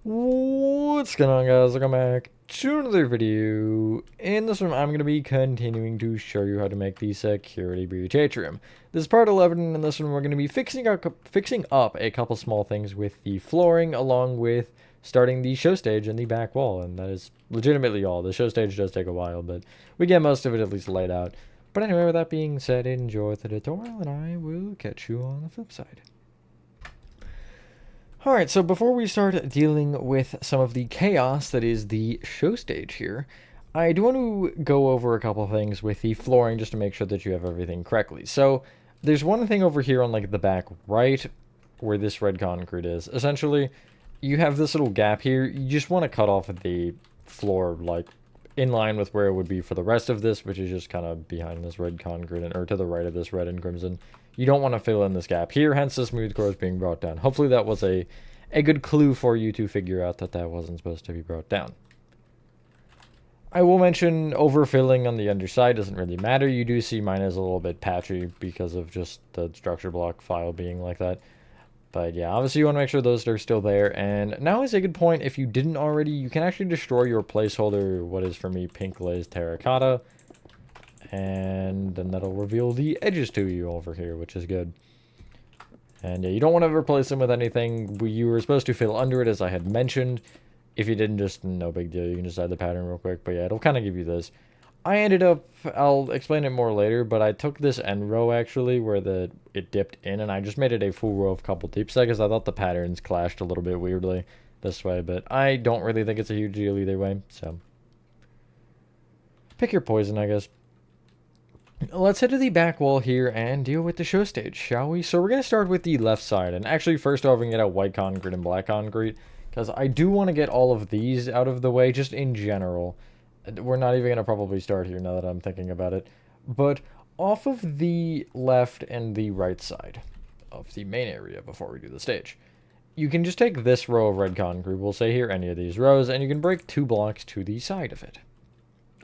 What's going on, guys? Welcome back to another video. In this one, I'm going to be continuing to show you how to make the security breach atrium. This is part 11, and in this one, we're going to be fixing up a couple small things with the flooring, along with starting the show stage and the back wall, and that is legitimately all. The show stage does take a while, but we get most of it at least laid out. But anyway, with that being said, enjoy the tutorial, and I will catch you on the flip side. Alright, so before we start dealing with some of the chaos that is the show stage here, I do want to go over a couple things with the flooring just to make sure that you have everything correctly. So, there's one thing over here on like the back right where this red concrete is. Essentially, you have this little gap here. You just want to cut off the floor like in line with where it would be for the rest of this, which is just kind of behind this red concrete, or to the right of this red and crimson. You don't want to fill in this gap here, hence the smooth core is being brought down. Hopefully that was a good clue for you to figure out that that wasn't supposed to be brought down. I will mention overfilling on the underside doesn't really matter. You do see mine is a little bit patchy because of just the structure block file being like that. But yeah, obviously you want to make sure those are still there. And now is a good point, if you didn't already, you can actually destroy your placeholder, what is for me pink glazed terracotta. And then that'll reveal the edges to you over here, which is good. And yeah, you don't want to replace them with anything. You were supposed to fill under it, as I had mentioned. If you didn't, just no big deal. You can just add the pattern real quick. But yeah, it'll kind of give you this. I ended up, I'll explain it more later, but I took this end row actually where it dipped in, and I just made it a full row of couple deep set because I thought the patterns clashed a little bit weirdly this way, but I don't really think it's a huge deal either way, so pick your poison, I guess. Let's head to the back wall here and deal with the show stage, shall we? So we're going to start with the left side, and actually first off we can get out white concrete and black concrete, because I do want to get all of these out of the way just in general. We're not even going to probably start here now that I'm thinking about it. But off of the left and the right side of the main area before we do the stage, you can just take this row of red concrete, we'll say here any of these rows, and you can break 2 blocks to the side of it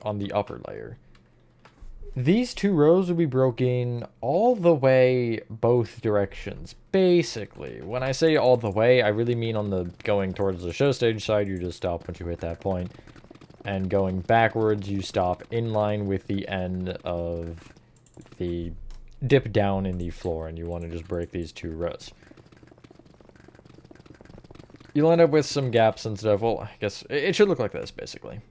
on the upper layer. These 2 rows will be broken all the way both directions, basically. When I say all the way, I really mean on the going towards the show stage side, you just stop once you hit that point. And going backwards, you stop in line with the end of the dip down in the floor, and you want to just break these 2 rows. You'll end up with some gaps and stuff. Well, I guess it should look like this, basically.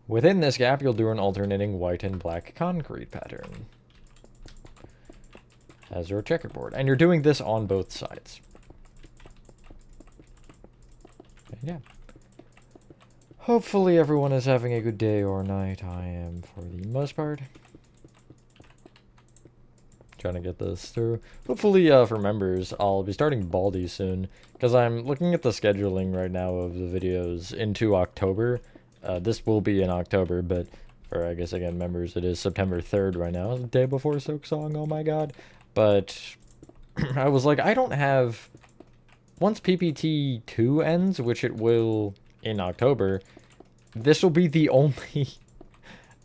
Within this gap, you'll do an alternating white and black concrete pattern as your checkerboard. And you're doing this on both sides. And yeah. Hopefully everyone is having a good day or night. I am for the most part. Trying to get this through. Hopefully for members, I'll be starting Baldi soon. Because I'm looking at the scheduling right now of the videos into October. This will be in October, but for, I guess, again, members, it is September 3rd right now. The day before Silk Song, oh my god. But I was like, I don't have... Once PPT 2 ends, which it will in October, this will be the only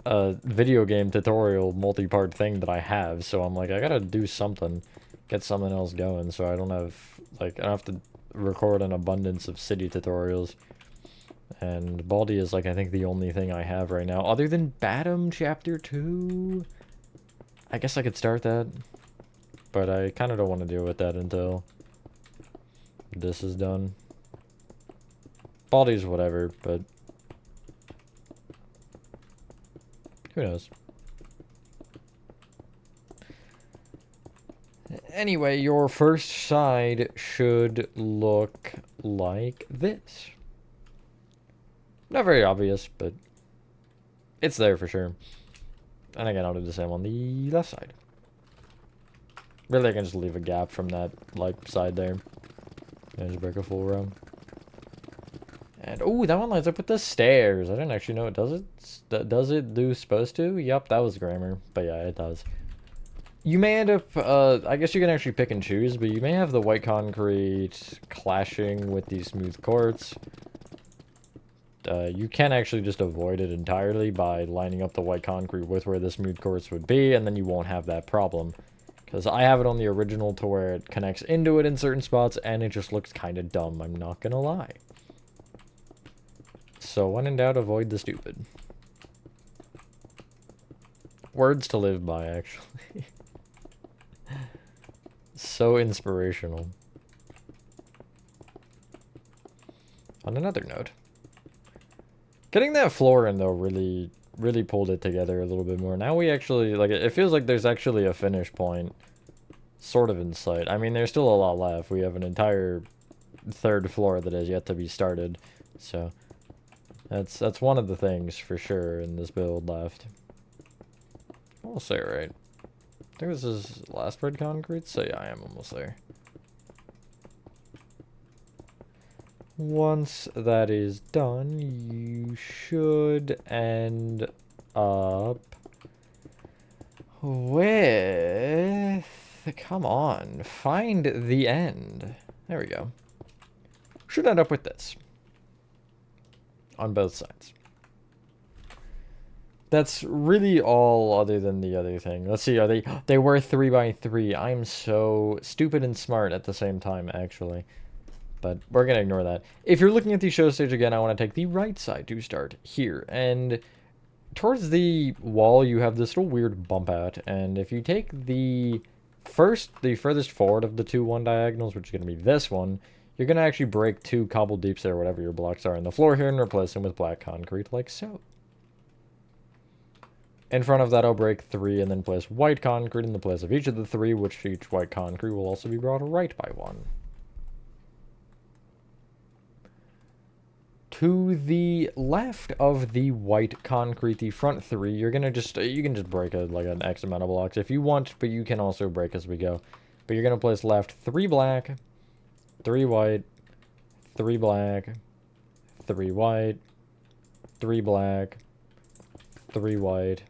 video game tutorial multi-part thing that I have. So I'm like, I gotta do something, get something else going, so I don't have, like, I don't have to record an abundance of city tutorials. And Baldi is, like, I think the only thing I have right now. Other than Batum Chapter 2. I guess I could start that. But I kind of don't want to deal with that until this is done. Baldi's whatever, but who knows. Anyway, your first side should look like this. Not very obvious, but it's there for sure. And again, I'll do the same on the left side. Really, I can just leave a gap from that, like, side there. And just break a full row. And, oh, that one lines up with the stairs. I didn't actually know it does it. Does it do supposed to? Yep, that was grammar. But yeah, it does. You may end up, I guess you can actually pick and choose, but you may have the white concrete clashing with these smooth quartz. You can actually just avoid it entirely by lining up the white concrete with where the smooth quartz would be, and then you won't have that problem. Because I have it on the original to where it connects into it in certain spots, and it just looks kind of dumb, I'm not gonna lie. So when in doubt, avoid the stupid. Words to live by, actually. So inspirational. On another note, getting that floor in, though, really pulled it together a little bit more. Now we actually, like, it feels like there's actually a finish point sort of in sight. I mean, there's still a lot left. We have an entire third floor that has yet to be started. So that's one of the things for sure in this build left. I'll say it right. I think this is last red concrete, so yeah, I am almost there. Once that is done, you should end up with... Come on, find the end. There we go. Should end up with this. On both sides. That's really all other than the other thing. Let's see, are they were 3x3. I'm so stupid and smart at the same time, actually. But we're going to ignore that. If you're looking at the show stage again, I want to take the right side to start here. And towards the wall, you have this little weird bump out. And if you take the furthest forward of the two one diagonals, which is going to be this one, you're going to actually break 2 cobble deeps there, whatever your blocks are in the floor here, and replace them with black concrete like so. In front of that, I'll break 3 and then place white concrete in the place of each of the 3, which each white concrete will also be brought right by 1. To the left of the white concrete, the front 3, you're gonna just you can just break like an X amount of blocks if you want, but you can also break as we go. But you're gonna place left 3 black, 3 white, 3 black, 3 white, 3 black, 3 white,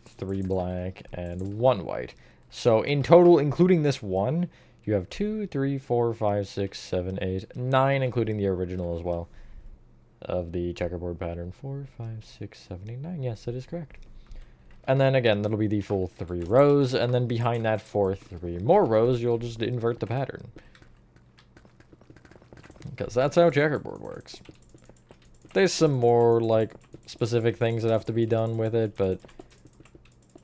3 black, and 1 white. So in total, including this one, you have 2, 3, 4, 5, 6, 7, 8, 9, including the original as well, of the checkerboard pattern. 4, 5, 6, 7, 8, 9. Yes, that is correct. And then again, that'll be the full 3 rows, and then behind that for 3 more rows, you'll just invert the pattern. Because that's how checkerboard works. There's some more, like, specific things that have to be done with it, but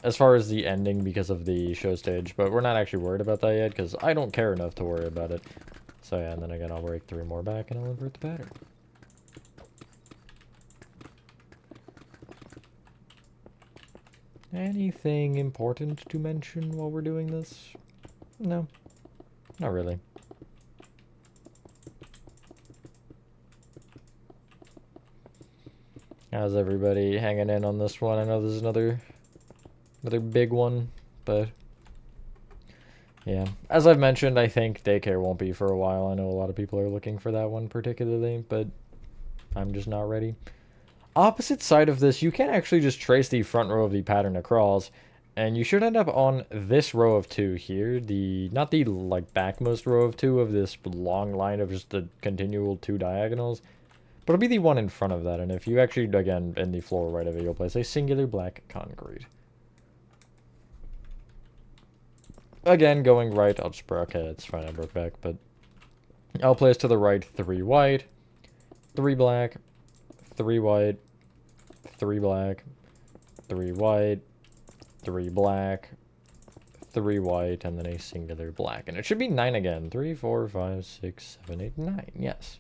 as far as the ending because of the show stage, but we're not actually worried about that yet, because I don't care enough to worry about it. So yeah, and then again, I'll break 3 more back, and I'll invert the pattern. Anything important to mention while we're doing this? No, not really. How's everybody hanging in on this one? I know there's another big one, but yeah. As I've mentioned, I think daycare won't be for a while. I know a lot of people are looking for that one particularly, but I'm just not ready. Opposite side of this, you can actually just trace the front row of the pattern across, and you should end up on this row of 2 here. Not the like backmost row of 2 of this long line of just the continual 2 diagonals, but it'll be the one in front of that. And if you actually, again, in the floor right of it, you'll place a singular black concrete. Again, going right, I'll just break, okay, it's fine, I broke back, but I'll place to the right 3 white, 3 black, 3 white, 3 black, 3 white, 3 black, 3 white, and then a singular black. And it should be 9 again. 3, 4, 5, 6, 7, 8, 9. Yes.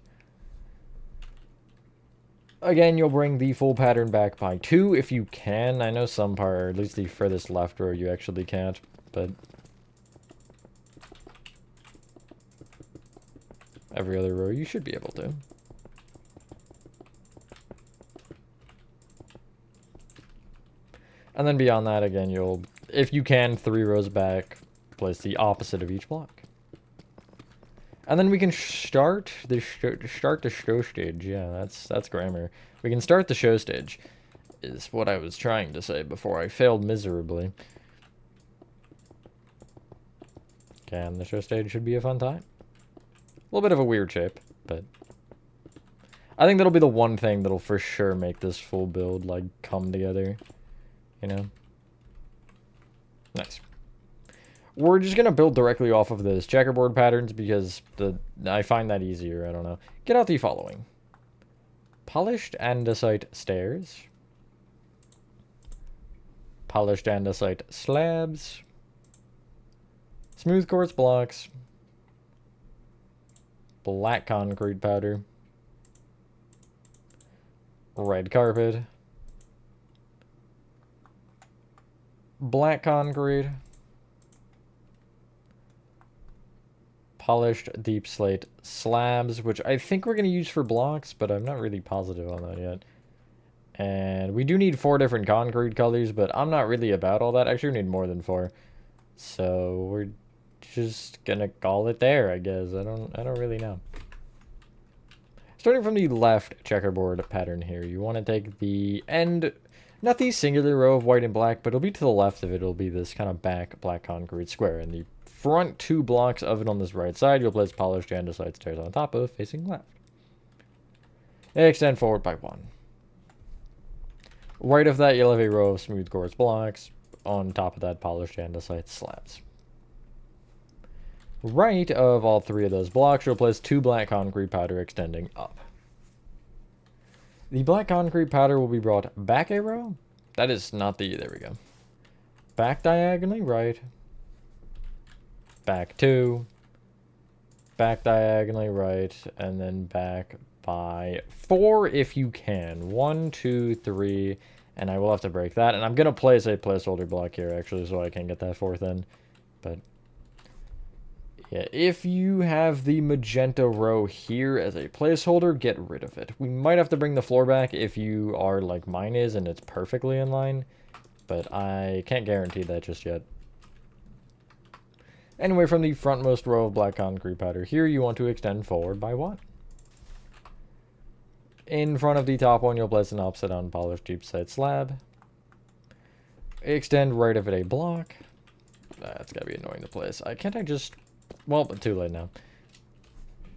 Again, you'll bring the full pattern back by 2 if you can. I know some part, at least the furthest left row, you actually can't, but every other row you should be able to. And then beyond that, again, you'll, if you can, 3 rows back, place the opposite of each block. And then we can start the show stage. Yeah, that's grammar. We can start the show stage, is what I was trying to say before I failed miserably. Okay, and the show stage should be a fun time. A little bit of a weird shape, but I think that'll be the one thing that'll for sure make this full build, like, come together. You know? Nice. We're just going to build directly off of those checkerboard patterns because I find that easier. I don't know. Get out the following. Polished andesite stairs. Polished andesite slabs. Smooth quartz blocks. Black concrete powder. Red carpet. Black concrete. Polished deep slate slabs, which I think we're going to use for blocks, but I'm not really positive on that yet. And we do need 4 different concrete colors, but I'm not really about all that. Actually, we need more than 4. So we're just going to call it there, I guess. I don't really know. Starting from the left checkerboard pattern here, you want to take the end, not the singular row of white and black, but it'll be to the left of it. It'll be this kind of back black concrete square, and the front 2 blocks of it on this right side, you'll place polished andesite stairs on top of, facing left. Extend forward by 1. Right of that, you'll have a row of smooth quartz blocks. On top of that, polished andesite slabs. Right of all 3 of those blocks, you'll place 2 black concrete powder extending up. The black concrete powder will be brought back a row. That is not the... There we go. Back diagonally right. Back 2. Back diagonally right. And then back by 4 if you can. 1, 2, 3. And I will have to break that. And I'm going to place a placeholder block here, actually, so I can get that 4th in. But... yeah, if you have the magenta row here as a placeholder, get rid of it. We might have to bring the floor back if you are like mine is and it's perfectly in line, but I can't guarantee that just yet. Anyway, from the frontmost row of black concrete powder here, you want to extend forward by 1. In front of the top one, you'll place an upside down polished deep slate slab. Extend right of it a block. That's gotta be annoying to place. Can't I just... well, but too late now.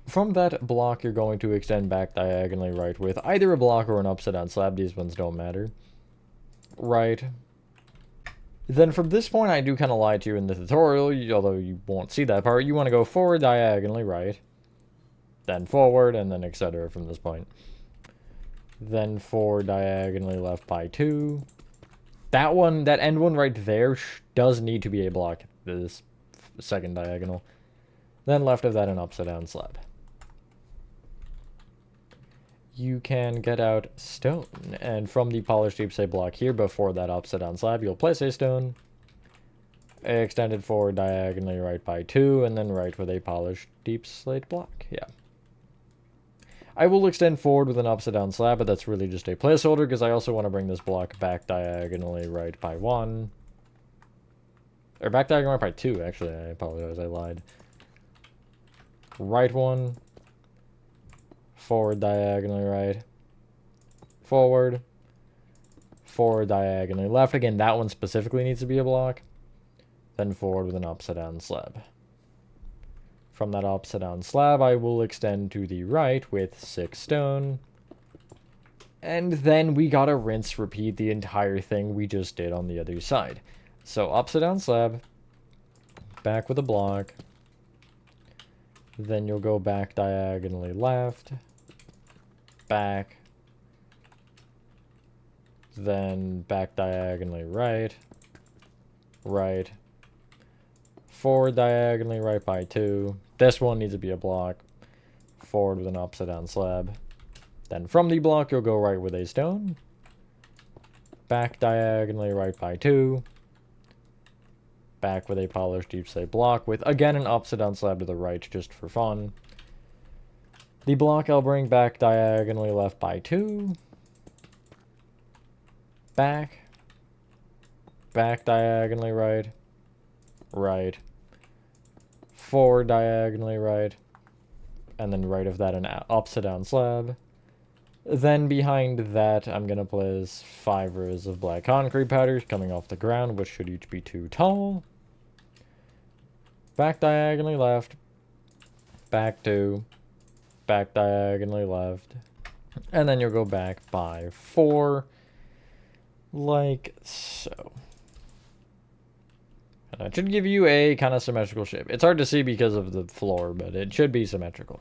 From that block, you're going to extend back diagonally right with either a block or an upside down slab. These ones don't matter. Right. Then from this point, I do kind of lie to you in the tutorial, although you won't see that part. You want to go forward diagonally right. Then forward, and then etc. from this point. Then forward diagonally left by 2. That one, that end one right there does need to be a block. This second diagonal. Then left of that, an upside down slab. You can get out stone. And from the polished deep slate block here, before that upside down slab, you'll place a stone. Extend it forward diagonally right by 2, and then right with a polished deep slate block. Yeah. I will extend forward with an upside down slab, but that's really just a placeholder, because I also want to bring this block back diagonally right by 1. Or back diagonally right by 2, actually. I apologize, I lied. Right 1. Forward diagonally right. Forward. Forward diagonally left. Again, that one specifically needs to be a block. Then forward with an upside down slab. From that upside down slab, I will extend to the right with 6 stone. And then we gotta rinse, repeat the entire thing we just did on the other side. So upside down slab, back with a block, then you'll go back diagonally left, back, then back diagonally right, right, forward diagonally right by 2. This one needs to be a block, forward with an upside down slab. Then from the block, you'll go right with a stone, back diagonally right by 2, back with a polished deep slate block with, again, an upside down slab to the right just for fun. The block I'll bring back diagonally left by 2. Back. Back diagonally right. Right. Forward diagonally right. And then right of that an upside down slab. Then behind that, I'm going to place 5 rows of black concrete powders coming off the ground, which should each be 2 tall. Back diagonally left. Back 2. Back diagonally left. And then you'll go back by 4. Like so. And that should give you a kind of symmetrical shape. It's hard to see because of the floor, but it should be symmetrical.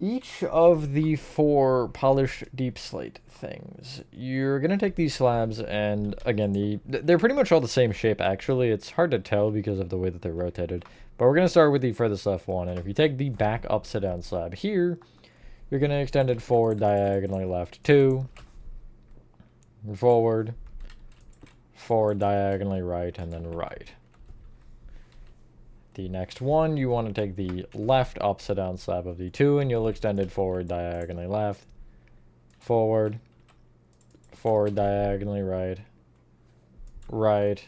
Each of the 4 polished deep slate things, you're going to take these slabs, and again, they're pretty much all the same shape, actually. It's hard to tell because of the way that they're rotated. But we're going to start with the furthest left one, and if you take the back upside down slab here, you're going to extend it forward diagonally left 2, forward diagonally right, and then right. The next one, you want to take the left upside down slab of the 2, and you'll extend it forward diagonally left, forward diagonally right, right,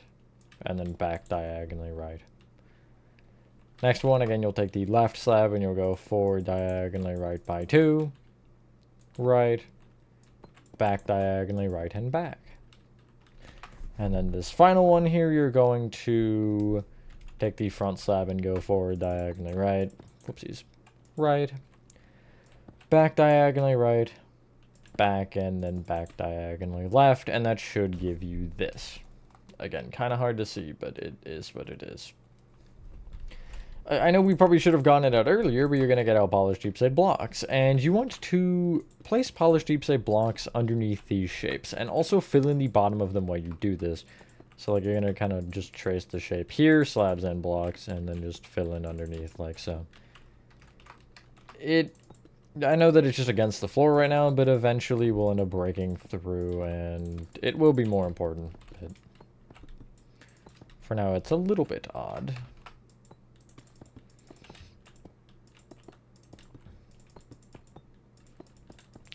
and then back diagonally right. Next one, again, you'll take the left slab and you'll go forward diagonally right by 2, right, back diagonally right, and back. And then this final one here, you're going to take the front slab and go forward diagonally right, whoopsies, right, back diagonally right, back, and then back diagonally left, and that should give you this. Again, kind of hard to see, but it is what it is. I know we probably should have gotten it out earlier, but you're going to get out polished deep slate blocks, and you want to place polished deep slate blocks underneath these shapes, and also fill in the bottom of them while you do this. So like you're going to kind of just trace the shape here, slabs and blocks, and then just fill in underneath like so. I know that it's just against the floor right now, but eventually we'll end up breaking through, and it will be more important. But for now, it's a little bit odd.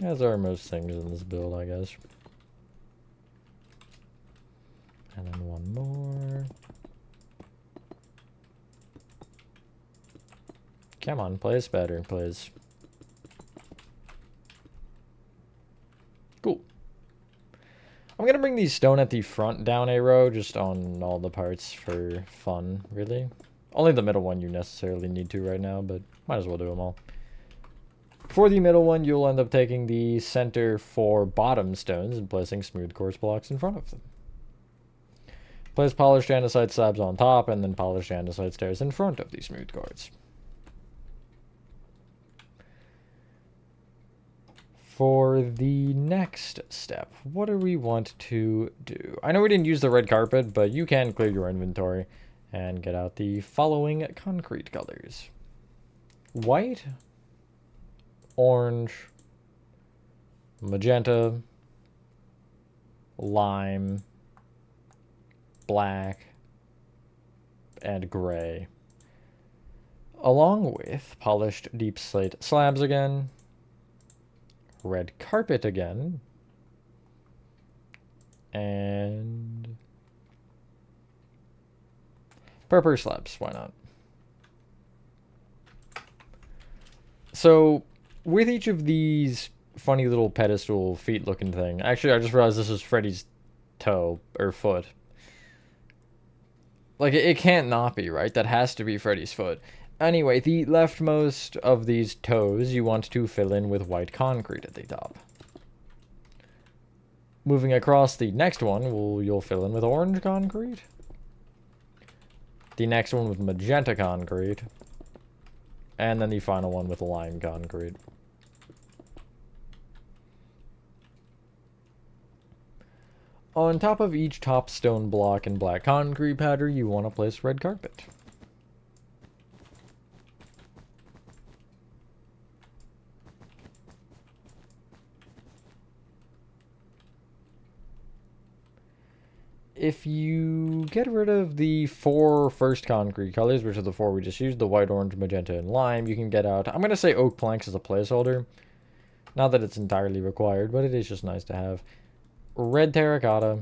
As are most things in this build, I guess. And then one more. Come on, place better, please. Cool. I'm gonna bring the stone at the front down a row, just on all the parts for fun, really. Only the middle one you necessarily need to right now, but might as well do them all. For the middle one, you'll end up taking the center 4 bottom stones and placing smooth quartz blocks in front of them. Place polished andesite slabs on top, and then polished andesite stairs in front of the smooth quartz. For the next step, what do we want to do? I know we didn't use the red carpet, but you can clear your inventory and get out the following concrete colors. White, orange, magenta, lime, black, and gray. Along with polished deep slate slabs again, red carpet again, and purple slabs, why not? So with each of these funny little pedestal feet looking thing, actually I just realized this is Freddy's toe or foot. Like it can't not be, right? That has to be Freddy's foot. Anyway, the leftmost of these toes you want to fill in with white concrete at the top. Moving across the next one, you'll fill in with orange concrete. The next one with magenta concrete. And then the final one with lime concrete. On top of each top stone block and black concrete pattern, you want to place red carpet. If you get rid of the 4 first concrete colors, which are the 4 we just used, the white, orange, magenta, and lime, you can get out, I'm going to say oak planks as a placeholder. Not that it's entirely required, but it is just nice to have. Red terracotta,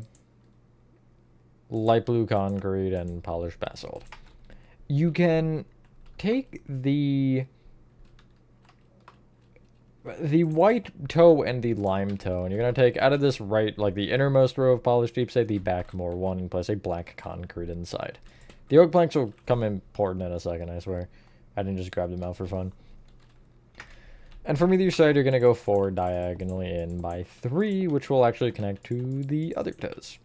light blue concrete, and polished basalt. You can take the white toe and the lime toe, and you're going to take out of this right, like the innermost row of polished deep slate, the back more one, and place a black concrete inside. The oak planks will come important in a second, I swear. I didn't just grab them out for fun. And from either side, you're going to go forward diagonally in by 3, which will actually connect to the other toes.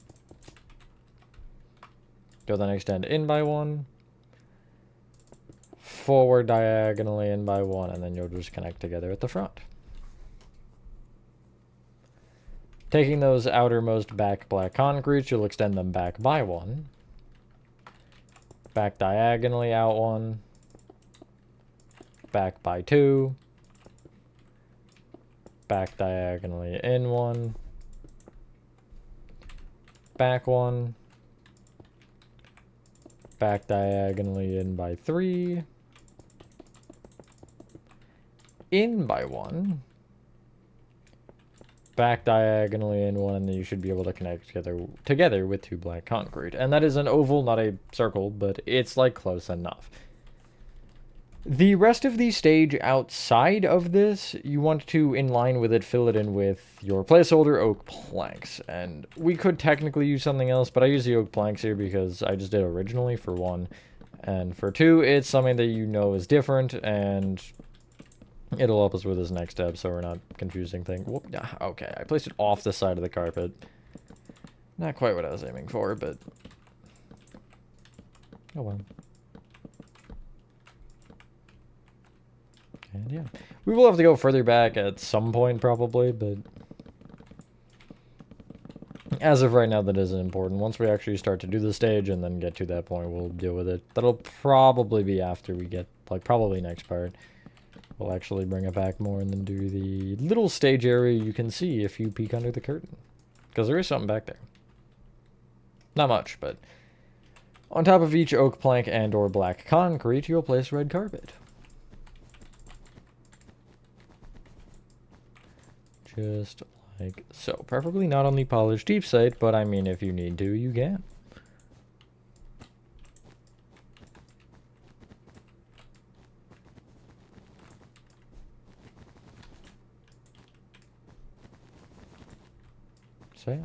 You'll then extend in by 1, forward diagonally in by 1, and then you'll just connect together at the front. Taking those outermost back black concretes, you'll extend them back by 1, back diagonally out 1, back by 2, back diagonally in 1, back 1, back diagonally in by 3, in by 1, back diagonally in 1, and then you should be able to connect together with 2 black concrete. And that is an oval, not a circle, but it's like close enough. The rest of the stage outside of this, you want to, in line with it, fill it in with your placeholder oak planks. And we could technically use something else, but I use the oak planks here because I just did originally, for 1. And for 2, it's something that you know is different, and it'll help us with this next step, so we're not confusing things. Okay, I placed it off the side of the carpet. Not quite what I was aiming for, but... oh well. And yeah. We will have to go further back at some point, probably, but... as of right now, that isn't important. Once we actually start to do the stage and then get to that point, we'll deal with it. That'll probably be after we get, like, probably next part. We'll actually bring it back more and then do the little stage area you can see if you peek under the curtain. Because there is something back there. Not much, but... on top of each oak plank and or black concrete, you'll place red carpet. Just like so. Preferably not on the polished deep side, but I mean, if you need to, you can. So yeah.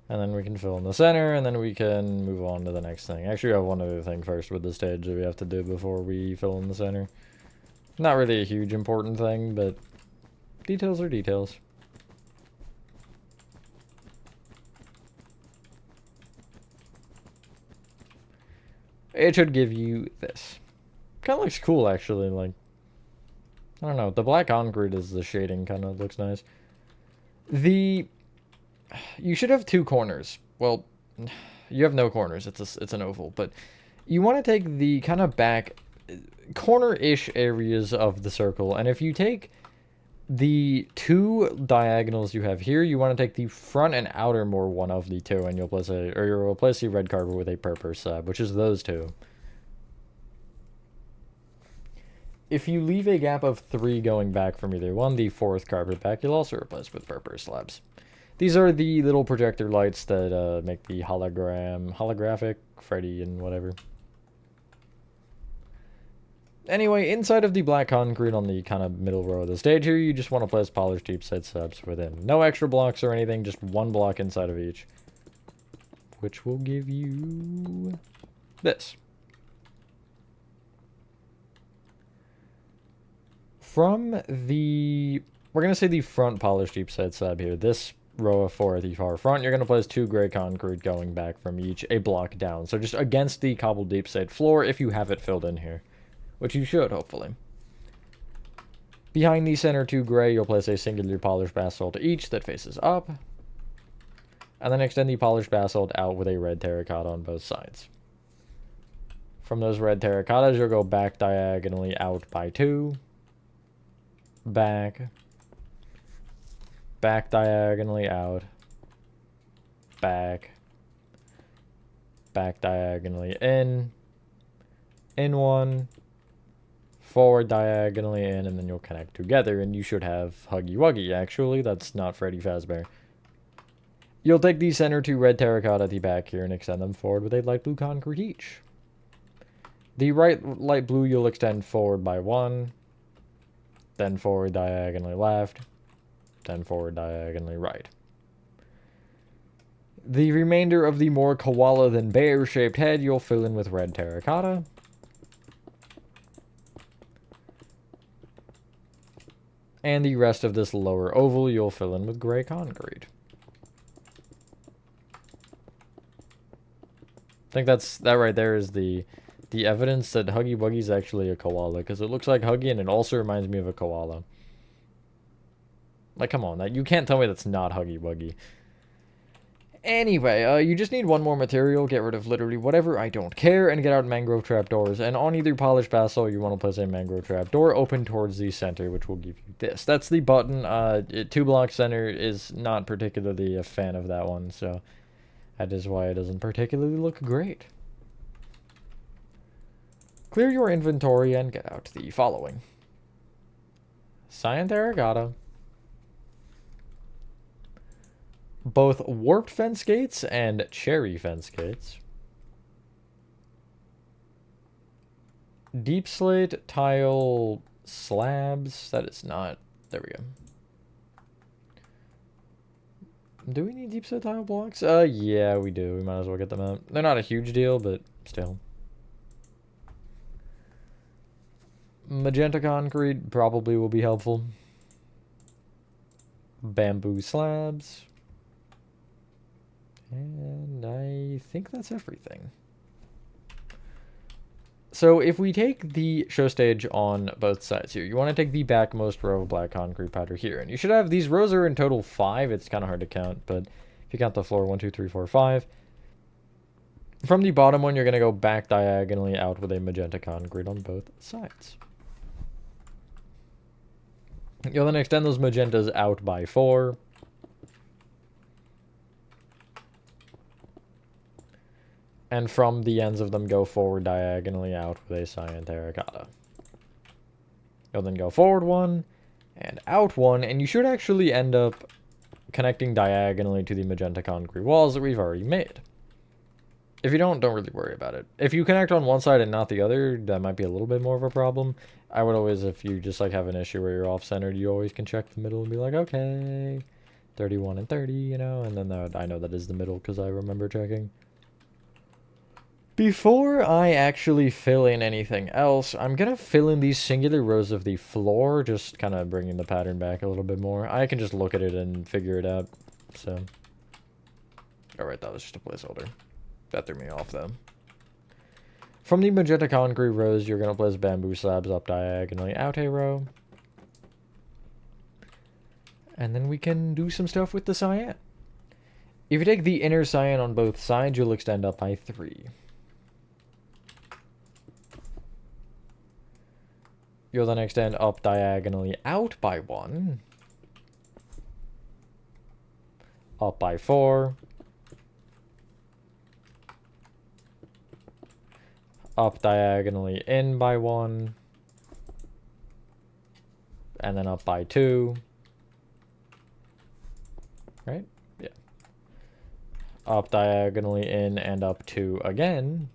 And then we can fill in the center, and then we can move on to the next thing. Actually, I have one other thing first with the stage that we have to do before we fill in the center. Not really a huge important thing, but details are details. It should give you this. Kind of looks cool, actually. Like, I don't know. The black concrete is the shading, kind of looks nice. You should have 2 corners. Well, you have no corners. It's an oval, but you want to take the kind of back corner-ish areas of the circle, and if you take the 2 diagonals you have here, you want to take the front and outermost one of the 2, and you'll place you'll replace the red carpet with a purple slab, which is those 2. If you leave a gap of 3 going back from either one, the 4th carpet back, you'll also replace with purple slabs. These are the little projector lights that make the holographic Freddy and whatever. Anyway, inside of the black concrete on the kind of middle row of the stage here, you just want to place polished deep set slabs within. No extra blocks or anything, just 1 block inside of each. Which will give you this. From the... we're going to say the front polished deep set slab here. This row of 4 at the far front, you're going to place 2 gray concrete going back from each a block down. So just against the cobbled deep set floor if you have it filled in here. Which you should, hopefully. Behind the center 2 gray, you'll place a singular polished basalt each that faces up. And then extend the polished basalt out with a red terracotta on both sides. From those red terracottas, you'll go back diagonally out by 2. Back. Back diagonally out. Back. Back diagonally in. In 1. Forward diagonally in, and then you'll connect together, and you should have Huggy Wuggy, actually. That's not Freddy Fazbear. You'll take the center 2 red terracotta at the back here and extend them forward with a light blue concrete each. The right light blue you'll extend forward by 1, then forward diagonally left, then forward diagonally right. The remainder of the more koala than bear shaped head you'll fill in with red terracotta. And the rest of this lower oval you'll fill in with gray concrete. think that right there is the evidence that Huggy Wuggy is actually a koala, because it looks like Huggy and it also reminds me of a koala. Like, come on, you can't tell me that's not Huggy Wuggy. Anyway, you just need one more material, get rid of literally whatever, I don't care, and get out mangrove trapdoors. And on either polished basalt, you want to place a mangrove trapdoor open towards the center, which will give you this. That's the button. 2 block center is not particularly a fan of that one, so that is why it doesn't particularly look great. Clear your inventory and get out the following. Cyan terracotta. Both warped fence gates and cherry fence gates. Deep slate tile slabs. That is not... There we go. Do we need deep slate tile blocks? Yeah, we do. We might as well get them out. They're not a huge deal, but still. Magenta concrete probably will be helpful. Bamboo slabs. And I think that's everything. So if we take the show stage on both sides here, you want to take the backmost row of black concrete powder here. And you should have, these rows are in total 5. It's kind of hard to count, but if you count the floor, 1, 2, 3, 4, 5. From the bottom one, you're going to go back diagonally out with a magenta concrete on both sides. You'll then extend those magentas out by 4. And from the ends of them, go forward diagonally out with a cyan terracotta. You'll then go forward 1 and out 1, and you should actually end up connecting diagonally to the magenta concrete walls that we've already made. If you don't really worry about it. If you connect on one side and not the other, that might be a little bit more of a problem. I would always, if you just like have an issue where you're off-centered, you always can check the middle and be like, okay, 31 and 30, you know, and then I know that is the middle because I remember checking. Before I actually fill in anything else, I'm going to fill in these singular rows of the floor, just kind of bringing the pattern back a little bit more. I can just look at it and figure it out, so. Alright, that was just a placeholder. That threw me off, though. From the magenta concrete rows, you're going to place bamboo slabs up diagonally out a row. And then we can do some stuff with the cyan. If you take the inner cyan on both sides, you'll extend up by 3. You'll then extend up diagonally out by 1. Up by 4. Up diagonally in by 1. And then up by 2. Right? Yeah. Up diagonally in and up 2 again.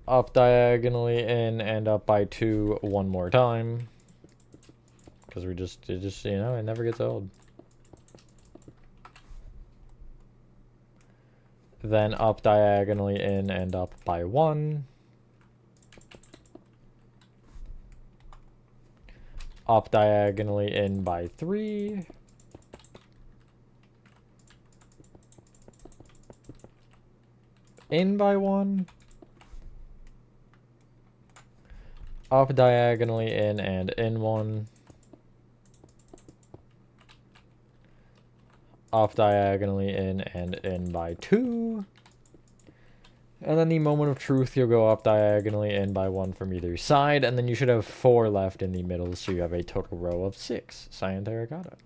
Up diagonally in and up by 2 one more time. Because it just, you know, it never gets old. Then up diagonally in and up by 1. Up diagonally in by 3. In by 1. Up diagonally in and in 1. Up diagonally in and in by 2. And then the moment of truth, you'll go up diagonally in by 1 from either side, and then you should have 4 left in the middle, so you have a total row of 6 cyan terracotta.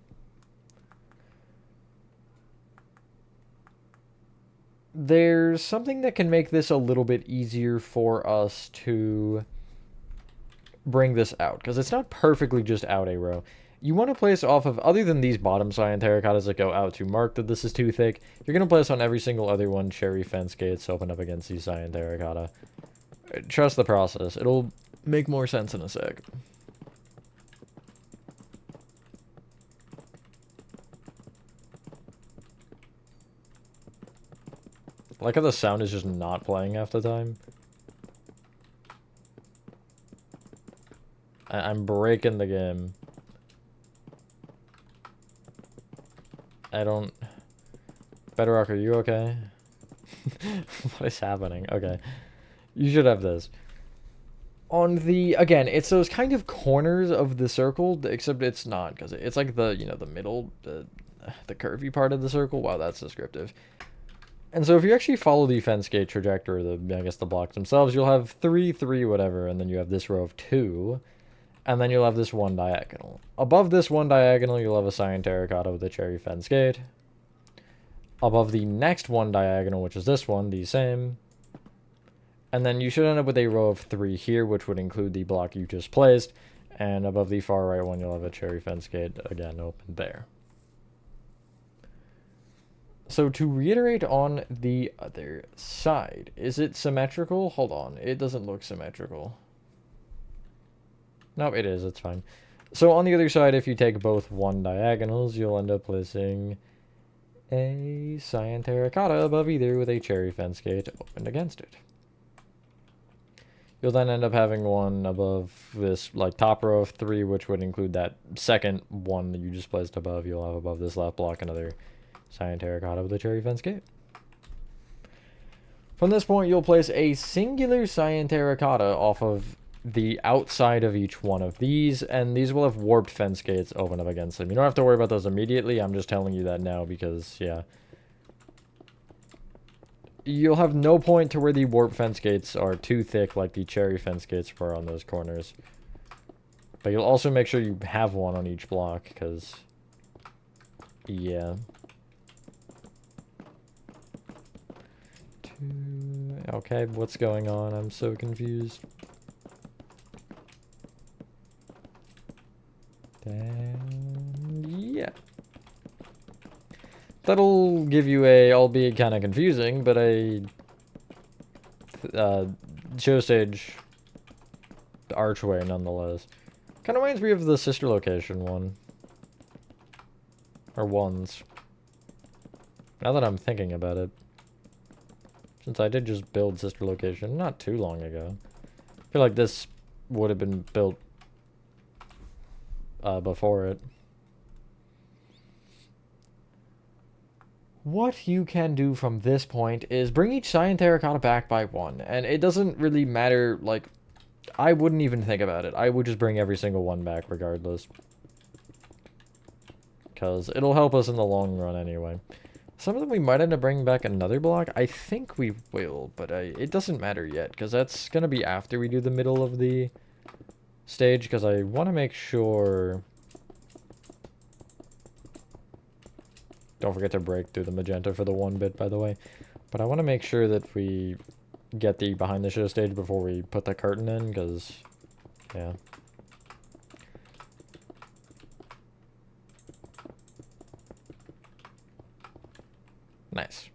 There's something that can make this a little bit easier for us to bring this out, because it's not perfectly just out a row. You want to place off of, other than these bottom cyan terracottas that go out to mark that this is too thick, you're going to place on every single other one cherry fence gates open up against the cyan terracotta. Trust the process. It'll make more sense in a sec. Like how the sound is just not playing half the time. I'm breaking the game. I don't... Bedrock, are you okay? What is happening? Okay. You should have this. On the... Again, it's those kind of corners of the circle, except it's not, because it's like the, you know, the middle, the curvy part of the circle. Wow, that's descriptive. And so if you actually follow the fence gate trajectory, I guess the blocks themselves, you'll have 3, 3, whatever, and then you have this row of 2, and then you'll have this one diagonal. Above this one diagonal, you'll have a cyan terracotta with a cherry fence gate. Above the next one diagonal, which is this one, the same. And then you should end up with a row of 3 here, which would include the block you just placed. And above the far right one, you'll have a cherry fence gate, again, open there. So to reiterate on the other side, is it symmetrical? Hold on, it doesn't look symmetrical. No, it is, it's fine. So on the other side, if you take both one diagonals, you'll end up placing a cyan terracotta above either with a cherry fence gate opened against it. You'll then end up having one above this like top row of 3, which would include that second one that you just placed above. You'll have above this left block another cyan terracotta with a cherry fence gate. From this point, you'll place a singular cyan terracotta off of the outside of each one of these, and these will have warped fence gates open up against them. You don't have to worry about those immediately. I'm just telling you that now because, yeah. You'll have no point to where the warp fence gates are too thick like the cherry fence gates were on those corners. But you'll also make sure you have one on each block, because, yeah. Okay, what's going on? I'm so confused. Yeah. That'll give you a, albeit kind of confusing, but a show stage archway nonetheless. Kind of reminds me of the sister location one. Or ones. Now that I'm thinking about it. Since I did just build sister location not too long ago. I feel like this would have been built before it. What you can do from this point is bring each cyan terracotta back by 1. And it doesn't really matter, like, I wouldn't even think about it. I would just bring every single one back regardless. Because it'll help us in the long run anyway. Some of them we might end up bringing back another block. I think we will, but it doesn't matter yet. Because that's going to be after we do the middle of the stage. Because I want to make sure... Don't forget to break through the magenta for the 1 bit, by the way. But I want to make sure that we get the behind the show stage before we put the curtain in, because, yeah. Nice.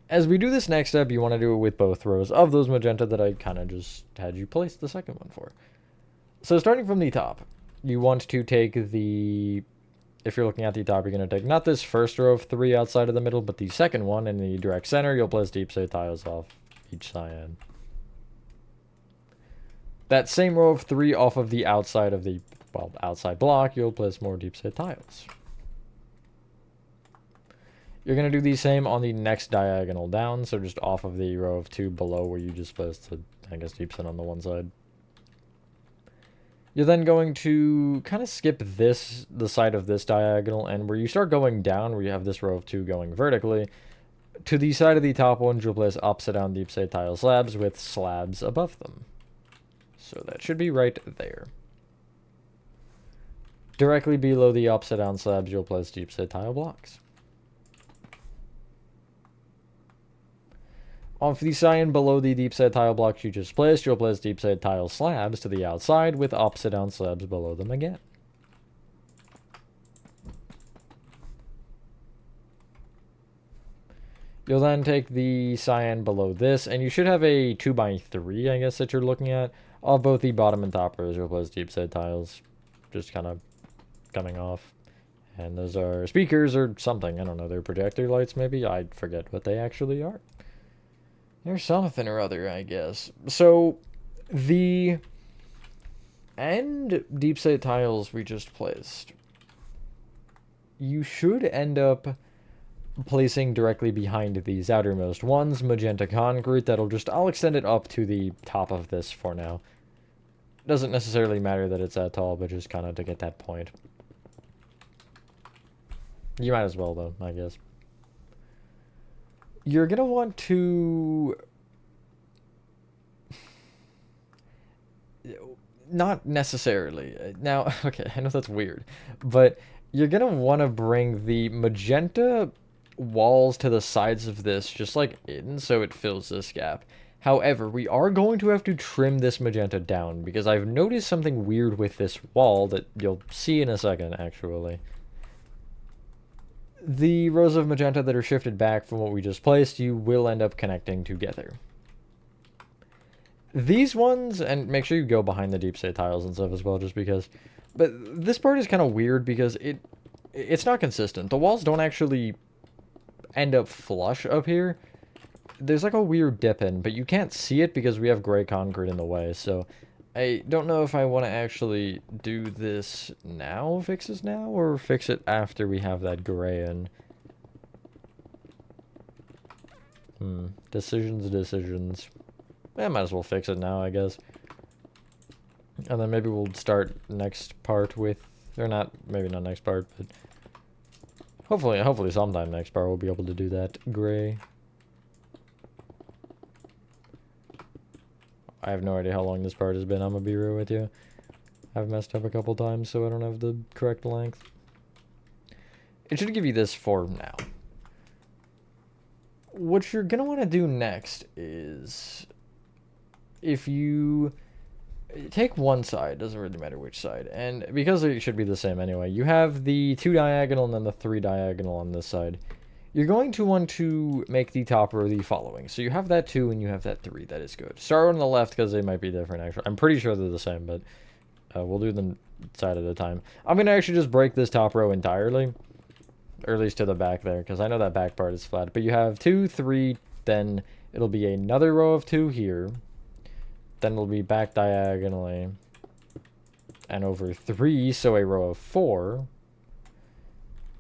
As we do this next step, you want to do it with both rows of those magenta that I kind of just had you place the second one for. So starting from the top, you want to take the... If you're looking at the top, you're going to take not this first row of 3 outside of the middle, but the second one in the direct center. You'll place deep set tiles off each cyan. That same row of 3 off of the outside of the, well, outside block, you'll place more deep set tiles. You're going to do the same on the next diagonal down, so just off of the row of 2 below where you just placed, I guess, deep set on the one side. You're then going to kind of skip this, the side of this diagonal, and where you start going down, where you have this row of 2 going vertically, to the side of the top ones, you'll place upside down deep set tile slabs with slabs above them. So that should be right there. Directly below the upside down slabs, you'll place deep set tile blocks. Off the cyan below the deep set tile blocks you just placed, you'll place deep set tile slabs to the outside with upside down slabs below them again. You'll then take the cyan below this, and you should have a 2x3, I guess, that you're looking at. Of both the bottom and top rows, you'll place deep set tiles just kind of coming off. And those are speakers or something. I don't know, they're projector lights maybe? I forget what they actually are. There's something or other, I guess. So, the end deep set tiles we just placed. you should end up placing directly behind these outermost ones magenta concrete. I'll extend it up to the top of this for now. Doesn't necessarily matter that it's that tall, but just kind of to get that point. You might as well, though, I guess. You're gonna want to... Not necessarily. Now, okay, I know that's weird, but you're gonna want to bring the magenta walls to the sides of this, just like in, so it fills this gap. However, we are going to have to trim this magenta down, because I've noticed something weird with this wall that you'll see in a second, actually. The rows of magenta that are shifted back from what we just placed, you will end up connecting together. These ones, and make sure you go behind the deep slate tiles and stuff as well, just because. But this part is kind of weird because it's not consistent. The walls don't actually end up flush up here. There's like a weird dip in, but you can't see it because we have gray concrete in the way. So I don't know if I want to actually do this now, fix this now, or fix it after we have that gray in. Decisions. I might as well fix it now, I guess. And then maybe we'll start next part with, or not, maybe not next part, but hopefully sometime next part we'll be able to do that gray. I have no idea how long this part has been, I'm gonna be real with you. I've messed up a couple times, so I don't have the correct length. It should give you this for now. What you're gonna want to do next is, if you take one side, doesn't really matter which side, and because it should be the same anyway, you have the 2 diagonal and then the 3 diagonal on this side. You're going to want to make the top row the following. So you have that 2 and you have that 3. That is good. Start on the left because they might be different, actually. I'm pretty sure they're the same, but we'll do them side at a time. I'm going to actually just break this top row entirely, or at least to the back there, because I know that back part is flat. But you have 2, 3, then it'll be another row of 2 here. Then it'll be back diagonally and over 3, so a row of 4.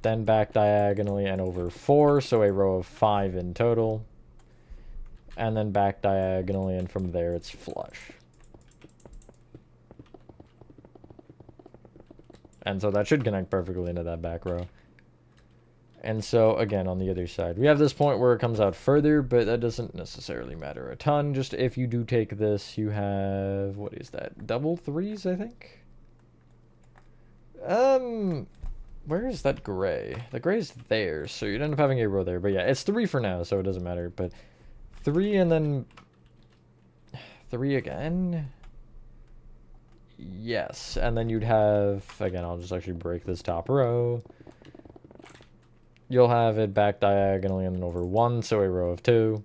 Then back diagonally and over 4, so a row of 5 in total. And then back diagonally, and from there it's flush. And so that should connect perfectly into that back row. And so, again, on the other side, we have this point where it comes out further, but that doesn't necessarily matter a ton. Just if you do take this, you have, what is that, double 3s, I think? Where is that gray? The gray's there, so you'd end up having a row there. But yeah, it's 3 for now, so it doesn't matter. But 3 and then 3 again? Yes, and then you'd have, again, I'll just actually break this top row. You'll have it back diagonally and then over 1, so a row of 2.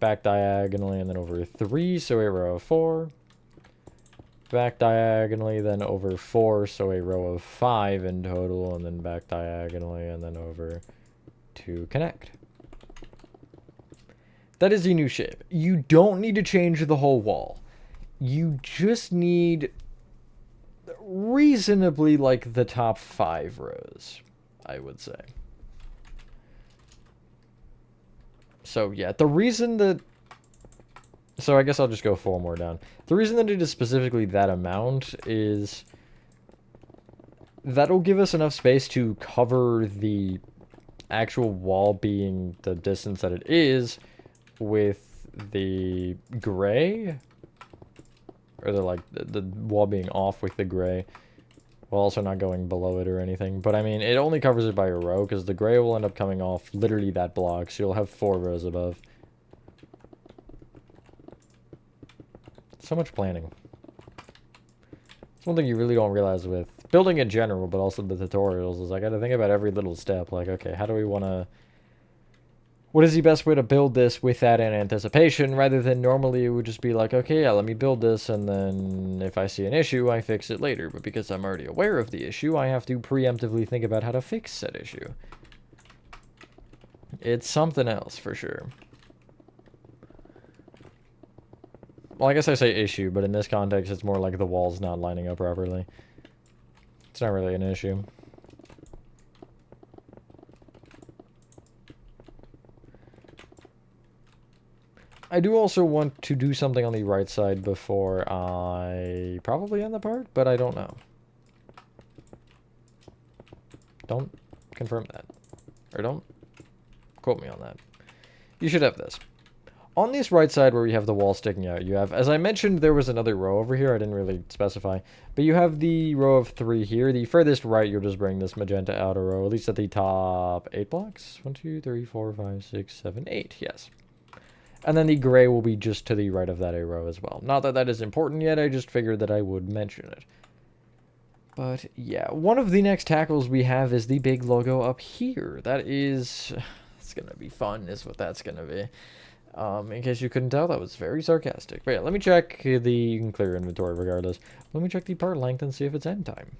Back diagonally and then over 3, so a row of 4. Back diagonally, then over 4, so a row of 5 in total, and then back diagonally and then over to connect. That is the new shape. You don't need to change the whole wall. You just need reasonably like the top 5 rows, I would say. So yeah, the reason that... So I guess I'll just go 4 more down. The reason that it is specifically that amount is that'll give us enough space to cover the actual wall being the distance that it is with the gray. Or the wall being off with the gray. While also not going below it or anything. But I mean, it only covers it by a row because the gray will end up coming off literally that block. So you'll have 4 rows above. So much planning. It's one thing you really don't realize with building in general, but also the tutorials, is I gotta think about every little step. Like, okay, how do we wanna... What is the best way to build this with that in anticipation, rather than normally it would just be like, okay, yeah, let me build this, and then if I see an issue, I fix it later. But because I'm already aware of the issue, I have to preemptively think about how to fix said issue. It's something else, for sure. Well, I guess I say issue, but in this context, it's more like the wall's not lining up properly. It's not really an issue. I do also want to do something on the right side before I probably end the part, but I don't know. Don't confirm that. Or don't quote me on that. You should have this. On this right side where we have the wall sticking out, you have, as I mentioned, there was another row over here. I didn't really specify. But you have the row of 3 here. The furthest right, you'll just bring this magenta outer row, at least at the top 8 blocks. 1, 2, 3, 4, 5, 6, 7, 8. Yes. And then the gray will be just to the right of that row as well. Not that that is important yet. I just figured that I would mention it. But yeah, one of the next tackles we have is the big logo up here. That is... It's going to be fun, is what that's going to be. In case you couldn't tell, that was very sarcastic. But yeah, let me check the... You can clear inventory regardless. Let me check the part length and see if it's end time.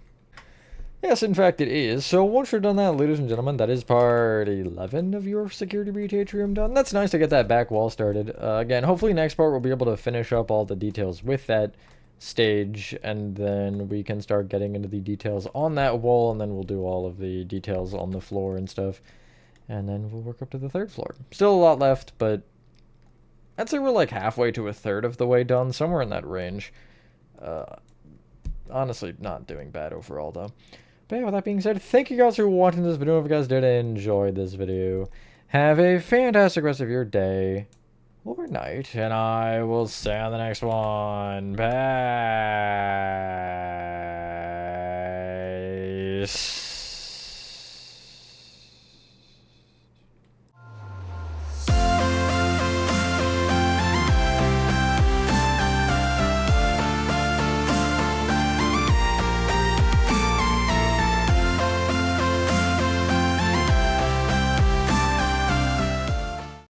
Yes, in fact it is. So once you're done that, ladies and gentlemen, that is part 11 of your security breach atrium done. That's nice to get that back wall started. Again, hopefully next part we'll be able to finish up all the details with that stage, and then we can start getting into the details on that wall, and then we'll do all of the details on the floor and stuff. And then we'll work up to the 3rd floor. Still a lot left, but I'd say we're like halfway to a third of the way done, somewhere in that range. Honestly, not doing bad overall, though. But yeah, with that being said, thank you guys for watching this video. If you guys did enjoy this video, have a fantastic rest of your day or night, and I will see you on the next one. Peace.